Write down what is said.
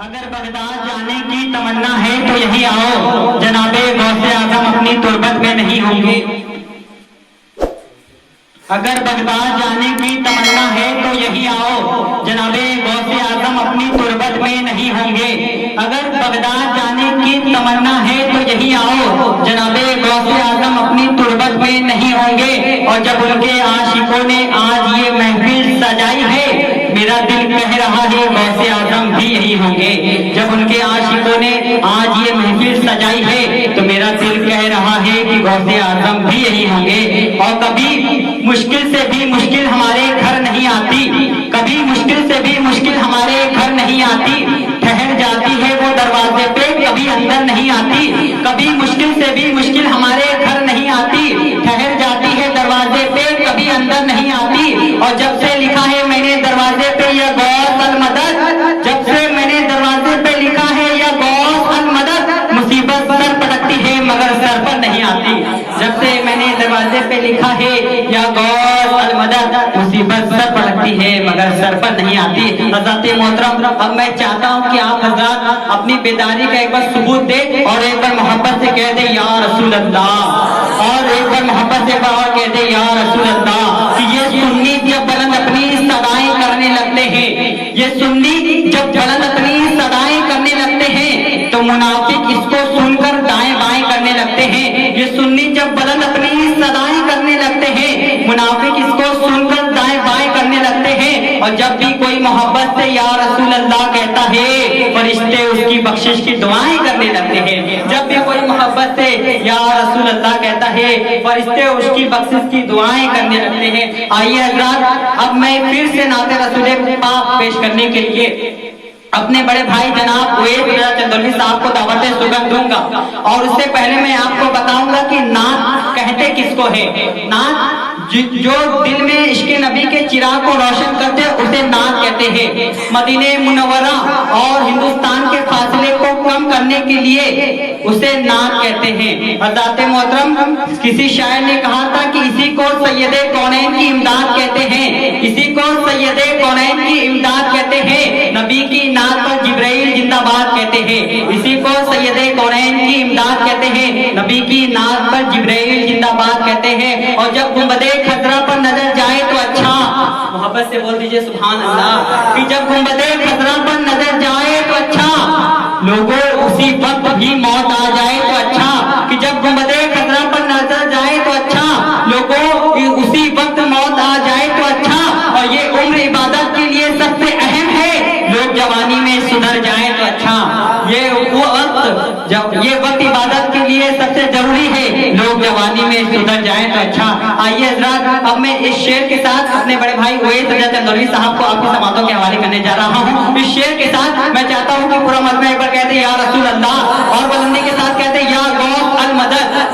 اگر بغداد جانے کی تمنا ہے تو یہی آؤ، جناب غوث اعظم اپنی تربت میں نہیں ہوں گے۔ اگر بغداد جانے کی تمنا ہے تو یہی آؤ، جناب غوث اعظم اپنی تربت میں نہیں ہوں گے۔ اگر بغداد جانے کی تمنا ہے تو یہی آؤ، جناب غوث اعظم اپنی تربت میں نہیں ہوں گے۔ اور جب ان کے عاشقوں نے آج یہ محفل سجائی ہے، میرا دل کہہ رہا ہے غوث اعظم بھی یہی ہوں گے۔ جب ان کے عاشقوں نے آج یہ محفل سجائی ہے تو میرا دل کہہ رہا ہے کہ غوث اعظم بھی یہی ہوں گے۔ اور کبھی مشکل سے بھی مشکل ہمارے گھر نہیں آتی، کبھی مشکل سے بھی مشکل ہمارے گھر نہیں آتی، ٹھہر جاتی ہے وہ دروازے پہ کبھی اندر نہیں آتی۔ کبھی مشکل سے بھی مشکل ہمارے گھر نہیں آتی، ٹھہر جاتی ہے دروازے پہ کبھی اندر نہیں آتی۔ اور جب سے لکھا ہے میں نے دروازے پہ یا غوث المدد، جب سے میں نے دروازے پہ لکھا ہے یا غوث المدد، مصیبت سر پٹکتی ہے مگر سر پر نہیں آتی۔ جب سے میں نے دروازے پہ لکھا ہے یا غوث المدد، مصیبت سر پٹکتی ہے مگر سر پر نہیں آتی۔ حضرات محترم، اب میں چاہتا ہوں کہ آپ حضرات اپنی بیداری کا ایک بار ثبوت دیں اور ایک بار محبت سے کہہ دیں یا رسول اللہ، اور ایک بار محبت سے اور کہہ دیں یا رسول اللہ۔ کہ یہ سنی جب بلند اپنی صدائیں کرنے لگتے ہیں، یہ سنی جب بلند اپنی صدائیں کرنے لگتے ہیں تو منافق اس کو سن کر دائیں بائیں کرنے لگتے ہیں۔ یہ سنی جب بلند اپنی صدائیں کرنے لگتے ہیں، منافق اس کو سن کر دائیں بائیں کرنے لگتے ہیں۔ اور جب بھی کوئی محبت سے یا رسول اللہ کہتا ہے، فرشتے اس کی بخشش کی دعائیں کرنے لگتے ہیں۔ جب بھی کوئی محبت سے یا رسول اللہ کہتا ہے، فرشتے اس کی بخشش کی دعائیں کرنے لگتے ہیں۔ آئیے حضرات، اب میں پھر سے نعت رسول پاک پیش کرنے کے لیے اپنے بڑے بھائی جناب اویس رضا چندولوی صاحب کو دعوت سوگند دوں گا۔ اور اس سے پہلے میں آپ کو بتاؤں گا کہ نعت کہتے کس کو ہے۔ نعت جو دل میں عشق نبی کے چراغ کو روشن کرتے اسے نعت کہتے ہیں۔ مدینہ منورہ اور ہندوستان کے فاصلے کو کم کرنے کے لیے اسے نعت کہتے ہیں۔ حضرات محترم، کسی شاعر نے کہا تھا کہ اسی کو سید کونین کی امداد کہتے ہیں، اسی کو سید کونین کی امداد کہتے ہیں۔ نبی کی نعت پر جبرائیل زندہ باد کہتے ہیں، اسی کو سید کونین کی امداد کہتے ہیں۔ نبی کی نعت پر جبرائیل زندہ باد کہتے ہیں۔ اور جب گنبد خضرا پر نظر جائے تو اچھا، محبت سے بول دیجئے سبحان اللہ، کہ جب گنبد خضرا پر نظر جائے تو اچھا، لوگوں اسی وقت بھی موت آ جائے تو اچھا، کہ جب گنبد خضرا پر نظر جائے تو اچھا، لوگوں اسی وقت موت آ جائے تو اچھا۔ اور یہ عمر عبادت کے لیے سب سے اہم ہے، لوگ جوانی میں سدھر جائیں تو اچھا۔ یہ وقت عبادت کے لیے سب سے ضروری ہے، لوگ جوانی میں سدھر جائیں تو اچھا۔ آئیے حضرات، اب میں اس شعر کے ساتھ اپنے بڑے بھائی اویس رضا چندولوی صاحب کو آپ کی سماعتوں کے حوالے کرنے جا رہا ہوں۔ اس شعر کے ساتھ میں چاہتا ہوں کہ پورا مجمع ایک بار کہتے یا رسول اللہ، اور بلندی کے ساتھ کہتے یا غوث المدد،